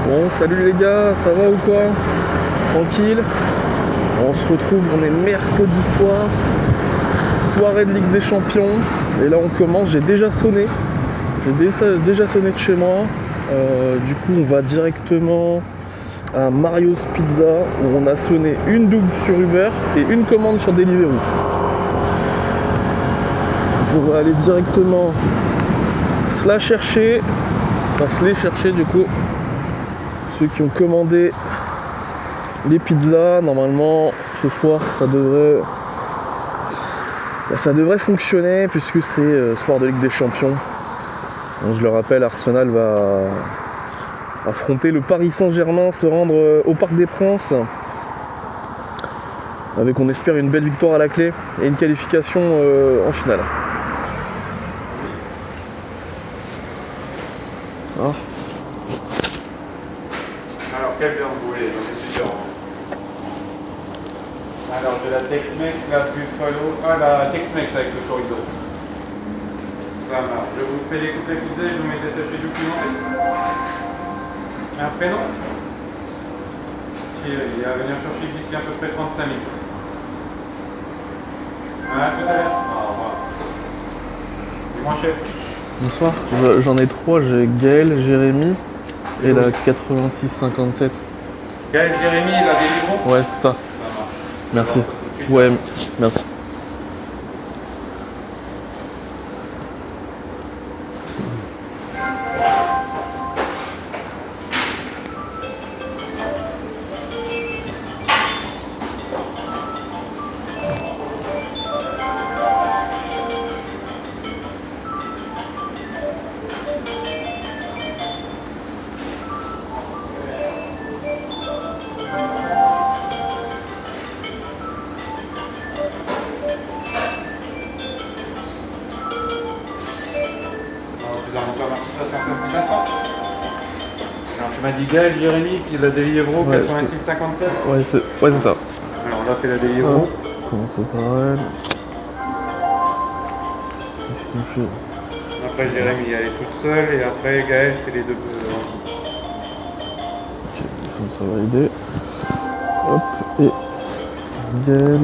Bon, salut les gars, ça va ou quoi? Tranquille. On se retrouve, on est mercredi soir, soirée de Ligue des Champions. Et là on commence, j'ai déjà sonné. J'ai déjà sonné de chez moi. Du coup on va directement à Mario's Pizza où on a sonné une double sur Uber et une commande sur Deliveroo. Donc on va aller directement se les chercher du coup. Ceux qui ont commandé les pizzas, normalement ce soir ça devrait fonctionner puisque c'est soir de Ligue des Champions. Donc, je le rappelle, Arsenal va affronter le Paris Saint-Germain, se rendre au Parc des Princes avec, on espère, une belle victoire à la clé et une qualification en finale. Ah. Alors, quelle viande vous voulez? J'en ai plusieurs. Alors, de la Tex-Mex, la Buffalo. Ah, la Tex-Mex avec le chorizo. Ça marche. Je vous fais les coupes de pizza et je vous mets des sachets documentés. Un prénom? Thierry. Il va venir chercher d'ici à peu près 35 minutes. À tout à l'heure. Au revoir. Dis-moi, chef. Bonsoir. J'en ai trois, j'ai Gaël, Jérémy et la 8657. Gaël, Jérémy, il a des livres? Ouais, c'est ça. Ça marche. Merci. Alors, Ouais, merci. Alors, tu m'as dit Gaël, Jérémy, puis la Deliveroo, Ouais, 8657. Ouais, c'est ça. Alors là, c'est la Deliveroo. Commencer par elle. Qu'est-ce qu'il fait? Après, Jérémy, elle est toute seule. Et après, Gaël, c'est les deux. Ok, ça va aider. Hop, et Gaël.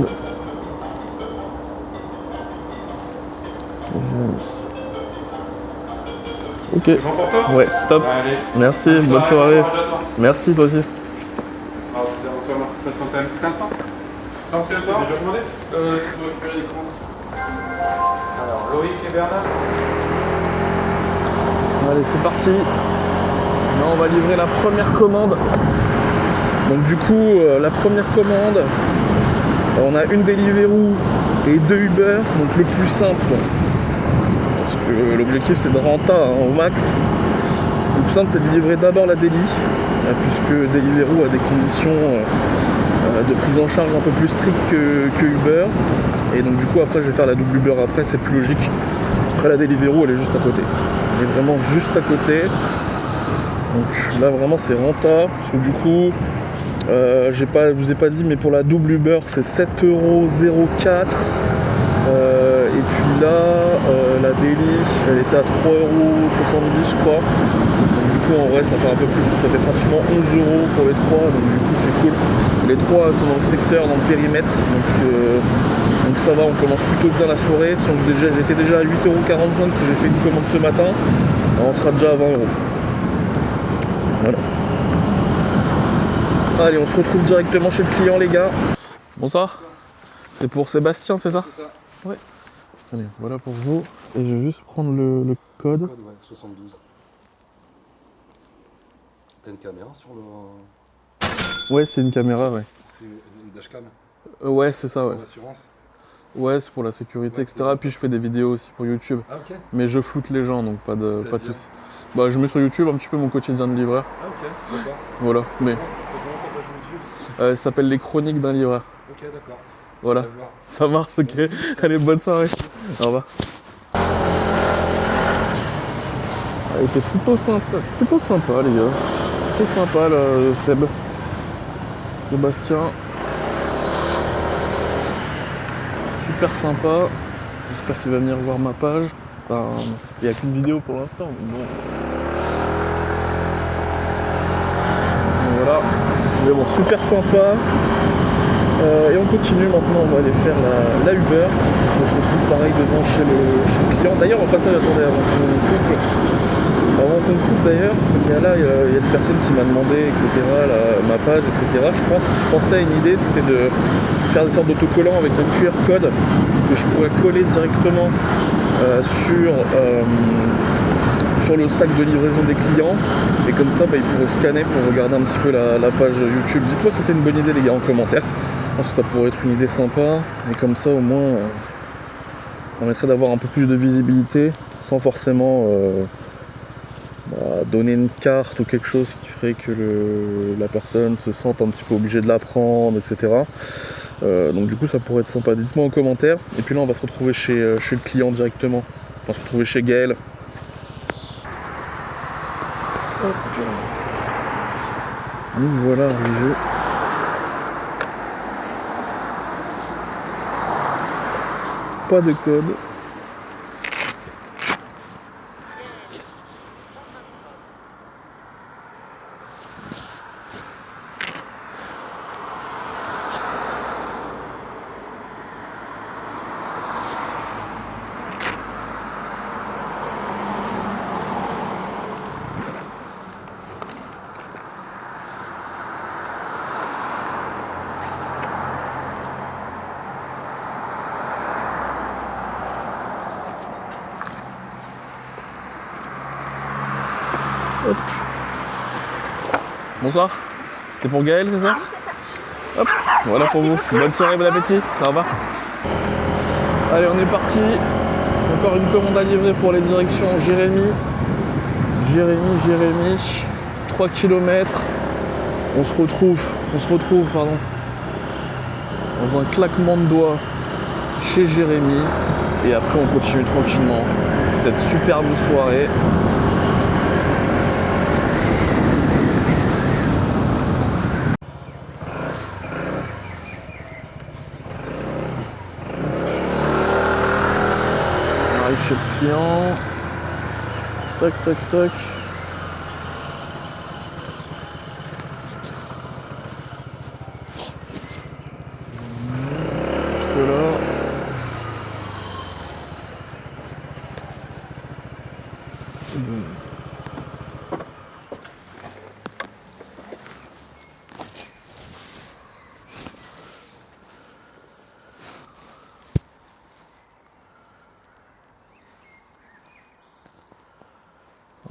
Ok. C'est bon pour toi? Ouais, top. Allez. Merci, bonne soirée. Merci, toi aussi. Alors, je vous remercie de patienter un petit instant. Sans que tu le sors, déjà demandé? Tu dois récupérer l'écran. Alors, Loïc et Bernard. Allez, c'est parti. Là, on va livrer la première commande. Donc du coup, la première commande, on a une Deliveroo et deux Uber, donc le plus simple. Parce que l'objectif c'est de renta au max. Le plus simple c'est de livrer d'abord la Deli, puisque Deliveroo a des conditions de prise en charge un peu plus strictes que Uber. Et donc du coup après je vais faire la double Uber après, c'est plus logique. Après la Deliveroo elle est juste à côté. Elle est vraiment juste à côté. Donc là vraiment c'est renta, parce que du coup je vous ai pas dit mais pour la double Uber c'est 7,04 €. Et puis là la Deli elle était à 3,70 € je crois. Donc du coup en vrai ça fait un peu plus, ça fait pratiquement 11 € pour les trois, donc du coup c'est cool. Les trois sont dans le secteur, dans le périmètre, donc ça va, on commence plutôt bien la soirée. Si j'étais déjà à 8,45 € si j'ai fait une commande ce matin, on sera déjà à 20 €. Voilà. Allez, on se retrouve directement chez le client, les gars. Bonsoir. C'est pour Sébastien, c'est ça? C'est ça. Ouais. Allez, voilà pour vous. Et je vais juste prendre le code. Code, ouais, 72. T'as une caméra sur le... Ouais, c'est une caméra, ouais. C'est une dashcam Ouais, c'est ça, ouais. pour l'assurance. Ouais, c'est pour la sécurité, Ouais, etc. Puis je fais des vidéos aussi pour YouTube. Ah ok. Mais je floute les gens, donc pas de C'est-à-dire soucis. Bah, je mets sur YouTube un petit peu mon quotidien de livreur. Ah ok, d'accord. Voilà. Mais C'est comment ta page YouTube? ça s'appelle Les Chroniques d'un livreur. Ok, d'accord. Voilà. J'irai voir. Ça marche, ok. Merci. Allez, bonne soirée. Au revoir. Elle était plutôt sympa les gars. Plutôt sympa là, Sébastien. Super sympa. J'espère qu'il va venir voir ma page. Enfin, il n'y a qu'une vidéo pour l'instant, mais bon. Mais bon, super sympa. Et on continue maintenant, on va aller faire la Uber. On se retrouve pareil devant chez le client. D'ailleurs, au passage, attendez, avant qu'on coupe d'ailleurs, il y a une personne qui m'a demandé, etc., ma page, etc. Je pensais à une idée, c'était de faire des sortes d'autocollants avec un QR code que je pourrais coller directement sur le sac de livraison des clients, et comme ça ils pourraient scanner pour regarder un petit peu la page YouTube. Dites-moi si c'est une bonne idée les gars en commentaire. Je pense que ça pourrait être une idée sympa, et comme ça au moins ça permettrait d'avoir un peu plus de visibilité sans forcément donner une carte ou quelque chose qui ferait que la personne se sente un petit peu obligée de la prendre, etc. Donc du coup ça pourrait être sympa, dites-moi en commentaire. Et puis là on va se retrouver chez le client directement, on va se retrouver chez Gaël. Hop. Nous voilà arrivés. Pas de code. Hop. Bonsoir, c'est pour Gaël, c'est ça? Oui, c'est ça. Hop, voilà pour vous. Bonne soirée, bon appétit. Au revoir. Allez, on est parti. Encore une commande à livrer pour les directions Jérémy. Jérémy. 3 km. On se retrouve, dans un claquement de doigts chez Jérémy. Et après, on continue tranquillement cette superbe soirée. Chez le client, tac. Juste là.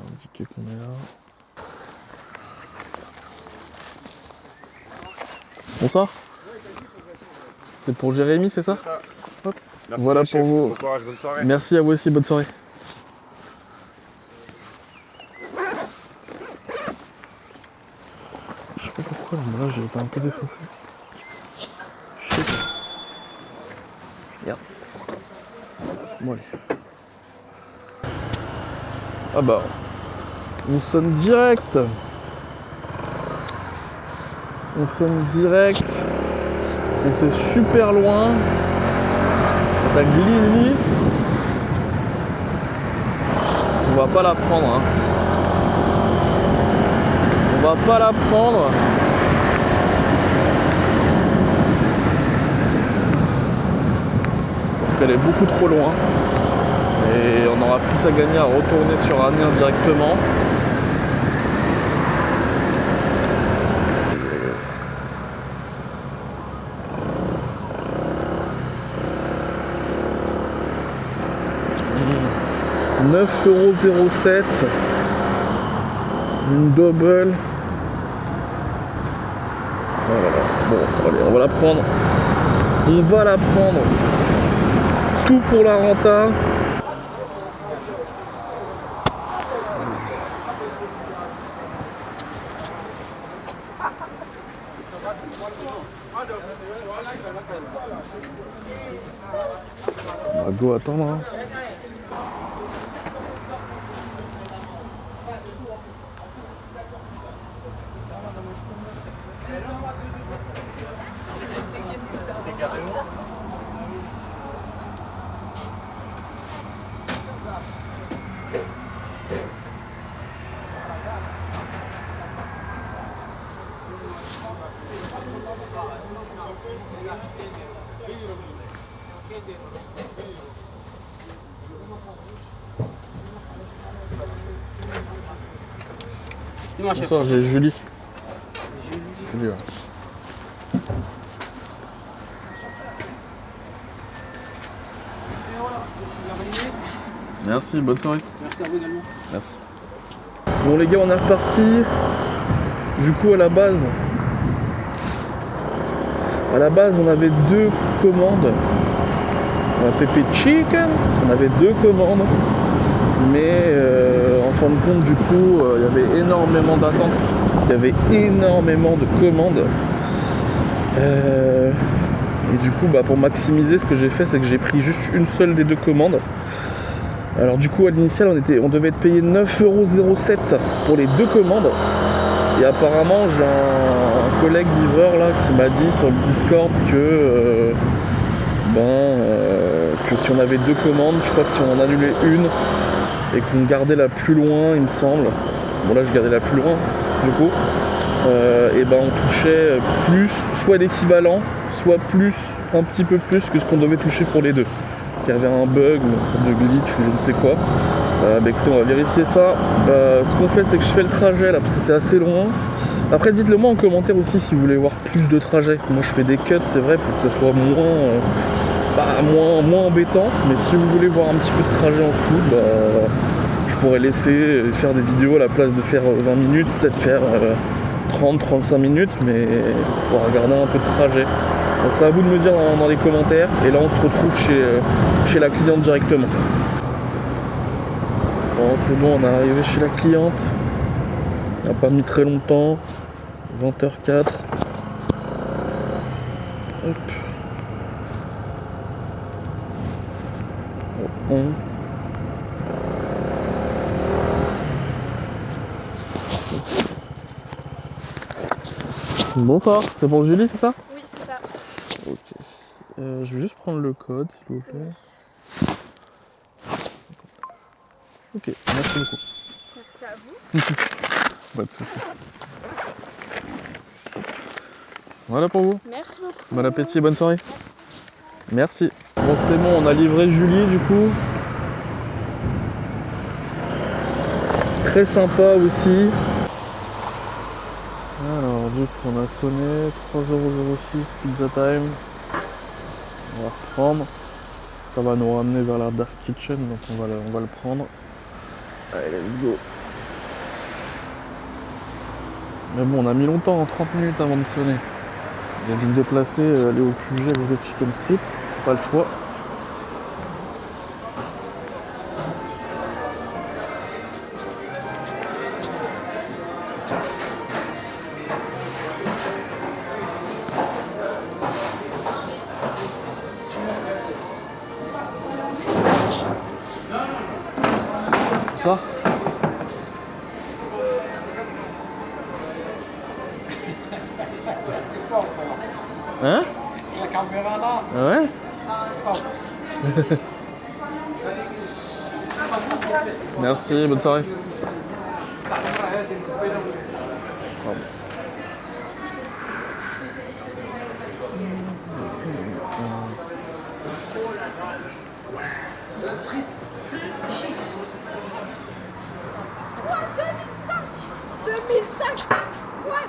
Indiquer qu'on est là. Bonsoir. C'est pour Jérémy, c'est ça? C'est ça. Hop. Merci Voilà chef. pour vous. Bon courage, bonne soirée. Merci à vous aussi, bonne soirée. Je sais pas pourquoi là j'ai été un peu défoncé. Shit. Merde. Bon allez. Ah bah, on sonne direct. Et c'est super loin. T'as Glizy. On va pas la prendre. Hein. On va pas la prendre. Parce qu'elle est beaucoup trop loin. Et on aura plus à gagner à retourner sur Amiens directement. « 9,07 €. Une double. Voilà. Bon, allez, on va la prendre. Tout pour la renta. On va go attendre. Hein. Dis-moi, chef. Bonsoir, j'ai Julie. Julie, ouais. Merci, bonne soirée. Merci à vous également. Merci. Bon les gars, on est reparti. Du coup, à la base, on avait deux commandes. On a Pepe Chicken, on avait deux commandes. Mais en fin de compte, du coup, il y avait énormément d'attentes. Il y avait énormément de commandes. Et du coup, pour maximiser, ce que j'ai fait, c'est que j'ai pris juste une seule des deux commandes. Alors du coup, à l'initial, on devait être payé 9,07 € pour les deux commandes. Et apparemment, j'ai un collègue livreur là qui m'a dit sur le Discord que si on avait deux commandes, je crois que si on en annulait une et qu'on gardait la plus loin, il me semble. Bon là, je gardais la plus loin, du coup. On touchait plus, soit l'équivalent, soit plus, un petit peu plus que ce qu'on devait toucher pour les deux. Il y avait un bug, une sorte de glitch ou je ne sais quoi. Écoutez, on va vérifier ça. Ce qu'on fait, c'est que je fais le trajet là parce que c'est assez loin. Après, dites-le moi en commentaire aussi si vous voulez voir plus de trajets. Moi, je fais des cuts, c'est vrai, pour que ça soit moins embêtant. Mais si vous voulez voir un petit peu de trajet en scoot, je pourrais laisser faire des vidéos à la place de faire 20 minutes, peut-être faire 30-35 minutes, mais pour regarder un peu de trajet. Donc c'est à vous de me dire dans les commentaires. Et là on se retrouve chez la cliente directement. Bon c'est bon, on est arrivé chez la cliente. On n'a pas mis très longtemps. 20h04. Hop. Bonsoir, c'est pour Julie, c'est ça? Oui, c'est ça. Ok. Je vais juste prendre le code, s'il vous plaît. Ok, merci beaucoup. Merci à vous. Pas de soucis. Voilà pour vous. Merci beaucoup. Bon appétit, bonne soirée. Merci. Bon, c'est bon, on a livré Julie du coup. Très sympa aussi. Alors, du coup, on a sonné 3,06 € Pizza Time. On va reprendre. Ça va nous ramener vers la Dark Kitchen, donc on va le prendre. Allez, let's go. Mais bon, on a mis longtemps, 30 minutes avant de sonner. J'ai dû me déplacer, aller au QG de Chicken Street. Pas le choix. Ça hein? La caméra là. Ah ouais? Merci, bonne soirée. Pardon. Quoi, 2005? Quoi?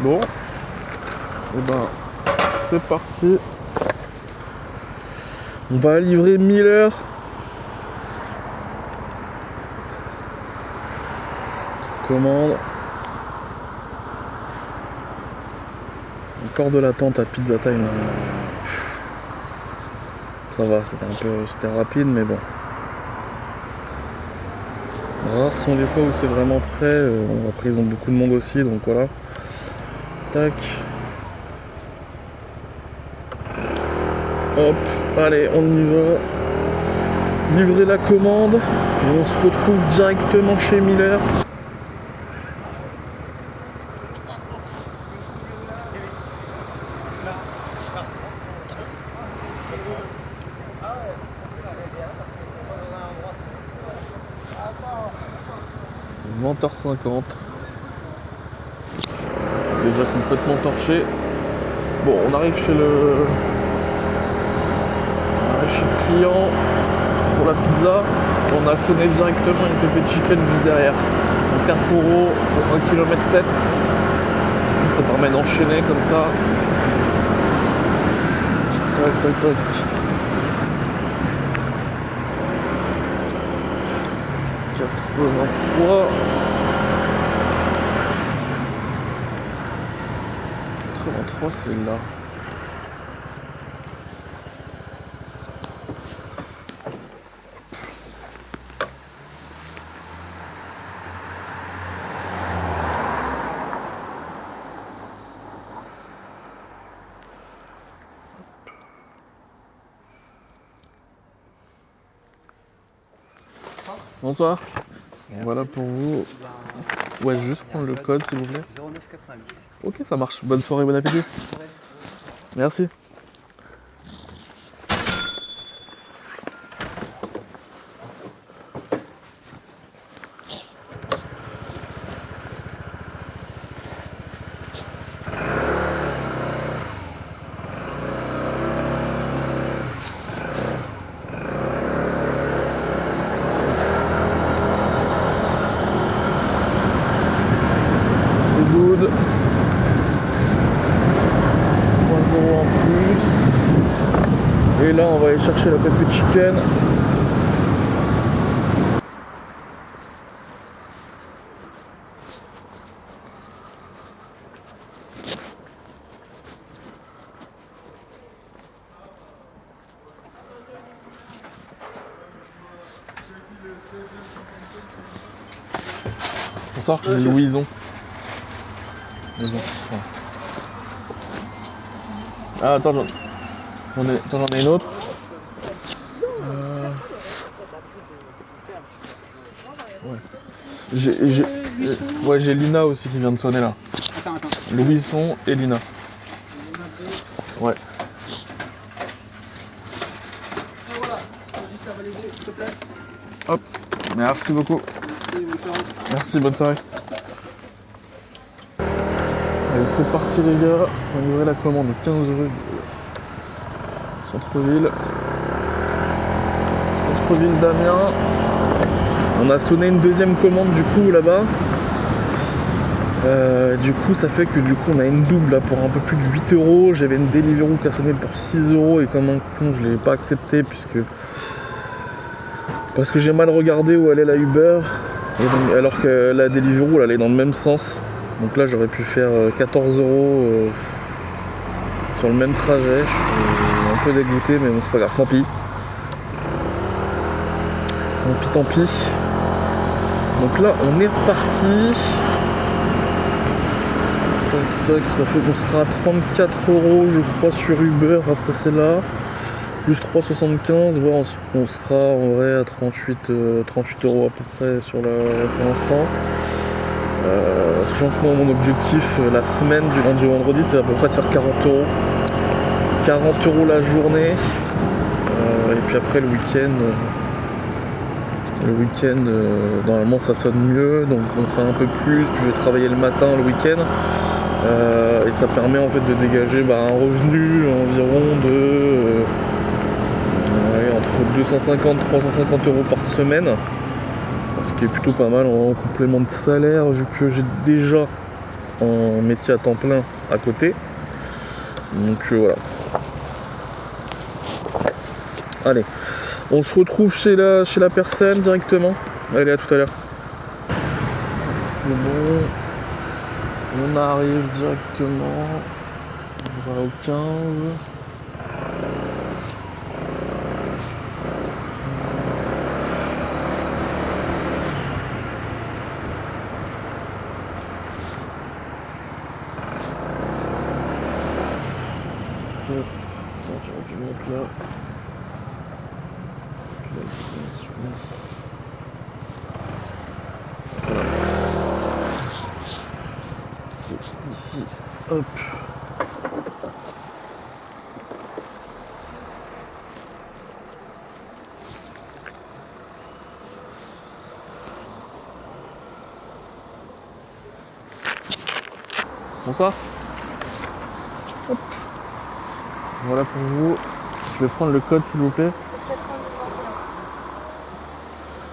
Bon, et c'est parti. On va livrer Miller. Petite commande. Encore de l'attente à Pizza Time. Ça va, c'était rapide, mais bon. Rares sont les fois où c'est vraiment prêt. Après, ils ont beaucoup de monde aussi, donc voilà. Tac. Hop, allez, on y va. Livrer la commande. Et on se retrouve directement chez Miller. « 20h50. déjà complètement torché. Bon, on arrive chez le client pour la pizza. On a sonné directement une pépé chicken juste derrière. Donc 4 € pour 1,7 km. Donc ça permet d'enchaîner comme ça. Tac, tac, tac. $83. 83, c'est là. Bonsoir. Merci. Voilà pour vous. Ouais, juste prendre le code s'il vous plaît. 0988. Ok, ça marche. Bonne soirée, bon appétit. Merci. C'est good. 3 € en plus. Et là, on va aller chercher la pépé chicken. Bonsoir, j'ai Louison. Louison, ouais. Ah, attends, j'en ai une autre. Ouais. J'ai Lina aussi qui vient de sonner là. Attends. Louison et Lina. Ouais. Juste à valider, s'il te plaît. Hop. Merci beaucoup. Merci, bonne soirée. Merci, bonne soirée. Allez, c'est parti les gars. On va livrer la commande de 15 € centre-ville. Centre-ville d'Amiens. On a sonné une deuxième commande du coup là-bas. Du coup ça fait que du coup on a une double là pour un peu plus de 8 €. J'avais une Deliveroo qui a sonné pour 6 € et comme un con je l'ai pas accepté parce que j'ai mal regardé où allait la Uber et donc, alors que la Deliveroo elle allait dans le même sens. Donc là j'aurais pu faire 14 € sur le même trajet. Je suis un peu dégoûté mais bon c'est pas grave, tant pis. Tant pis. Donc là on est reparti. Tac, ça fait qu'on sera à 34 € je crois sur Uber après celle-là. Plus 3,75, ouais, on sera en vrai à 38 € à peu près pour l'instant. Sachant que moi mon objectif la semaine du lundi au vendredi c'est à peu près de faire 40 €. 40 € la journée. Et puis après le week-end. Normalement ça sonne mieux, donc on fait un peu plus, puis je vais travailler le matin, le week-end, et ça permet en fait de dégager un revenu environ de entre 250 et 350 € par semaine, ce qui est plutôt pas mal en complément de salaire, vu que j'ai déjà un métier à temps plein à côté, donc voilà. Allez. On se retrouve chez la personne directement. Allez, à tout à l'heure. C'est bon. On arrive directement. On va au 15. Attends, j'aurais dû mettre là. Ça va. C'est ici. Hop. Bonsoir. Hop. Voilà pour vous. Je vais prendre le code s'il vous plaît. 90-21.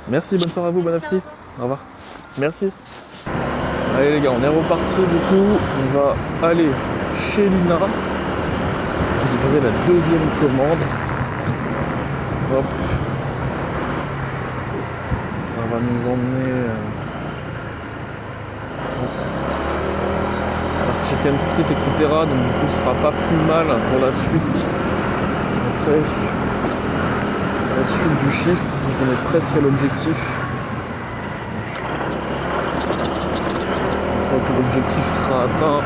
Merci, bonne soirée à vous, bon Merci, appétit. au Au revoir. Merci. Allez les gars, on est reparti du coup. On va aller chez Lina. Livrer la deuxième commande. Hop. Ça va nous emmener vers Chicken Street, etc. Donc du coup, ce sera pas plus mal pour la suite. Après, la suite du shift, c'est qu'on est presque à l'objectif. Une fois que l'objectif sera atteint,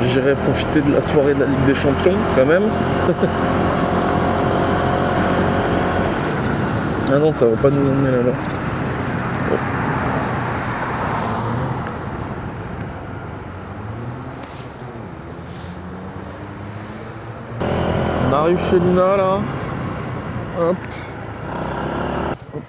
j'irai profiter de la soirée de la Ligue des Champions quand même. Ah non, ça va pas nous emmener là-bas. Bon. On arrive chez Lina là. Hop. Hop.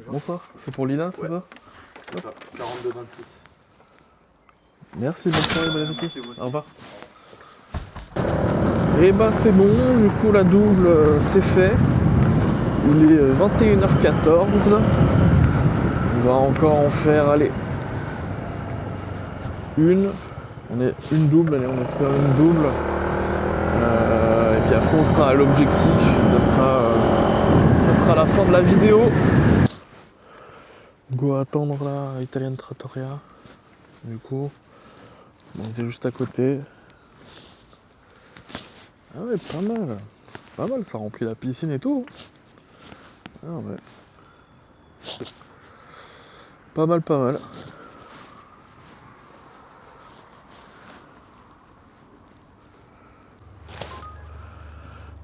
Bonsoir, c'est pour Lina, c'est ça? C'est ça, 42-26. Merci, bonne soirée, bon appétit. Merci, vous aussi. Au revoir. Et bah c'est bon, du coup la double c'est fait. Il est 21h14. On va encore en faire, allez, une. On est une double, allez, on espère une double. Et puis après on sera à l'objectif. Ça sera la fin de la vidéo. Go attendre là, Italian Trattoria. Du coup, on était juste à côté. Ah ouais, pas mal. Pas mal, ça remplit la piscine et tout. Ah ouais. Pas mal, pas mal.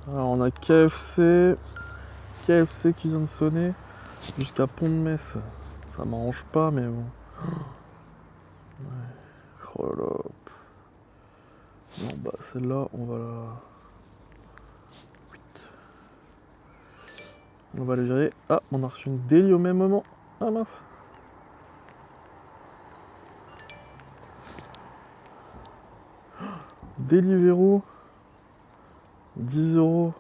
Alors on a KFC qui vient de sonner jusqu'à Pont-de-Metz. Ça m'arrange pas, mais bon. Ouais. Oh là là. Non, bah celle-là, on va la... On va la gérer. Ah, on a reçu une délit au même moment. Ah mince. Deliveroo. 10 €.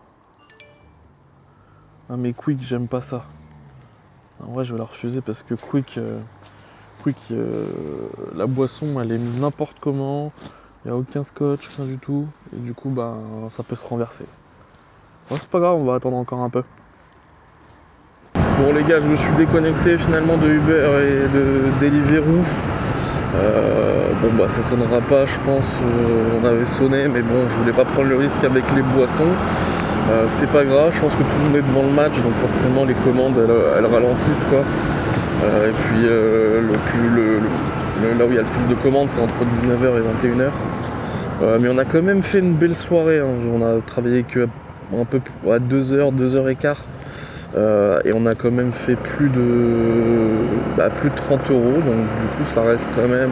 Ah mais Quick, j'aime pas ça. En vrai, je vais la refuser parce que Quick, la boisson, elle est mise n'importe comment. Il n'y a aucun scotch, rien du tout. Et du coup, bah, ça peut se renverser. Bon, c'est pas grave, on va attendre encore un peu. Bon les gars, je me suis déconnecté finalement de Uber et de Deliveroo. Bon bah ça sonnera pas, je pense. On avait sonné, mais bon, je voulais pas prendre le risque avec les boissons. C'est pas grave, je pense que tout le monde est devant le match, donc forcément les commandes elles ralentissent quoi. Et puis là où il y a le plus de commandes, c'est entre 19h et 21h. Mais on a quand même fait une belle soirée, hein. On a travaillé que un peu à 2h, 2h15. Et on a quand même fait plus de 30 €, donc du coup ça reste quand même...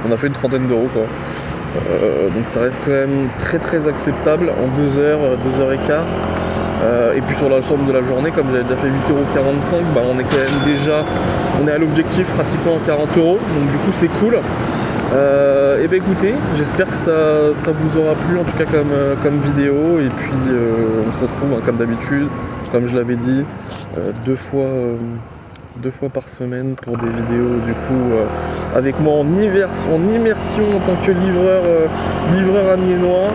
on a fait une trentaine d'euros quoi. Donc ça reste quand même très très acceptable en 2h, 2h15. Et puis sur l'ensemble de la journée, comme j'avais déjà fait 8,45 €, bah on est quand même déjà... On est à l'objectif pratiquement à 40 €, donc du coup c'est cool. Et bah écoutez, j'espère que ça vous aura plu en tout cas comme vidéo. Et puis on se retrouve hein, comme d'habitude, comme je l'avais dit, deux fois par semaine pour des vidéos du coup avec moi en immersion en tant que livreur amiénois.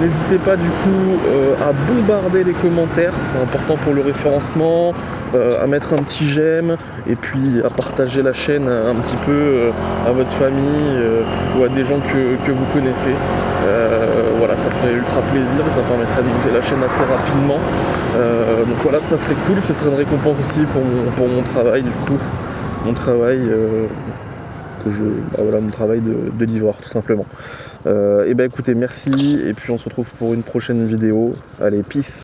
N'hésitez pas du coup à bombarder les commentaires, c'est important pour le référencement, à mettre un petit j'aime et puis à partager la chaîne un petit peu à votre famille ou à des gens que vous connaissez. Voilà, ça ferait ultra plaisir et ça permettrait de monter la chaîne assez rapidement. Donc voilà, ça serait cool, ce serait une récompense aussi pour mon travail du coup. mon travail voilà, mon travail de livreur tout simplement. Et bah écoutez, merci et puis on se retrouve pour une prochaine vidéo. Allez, peace.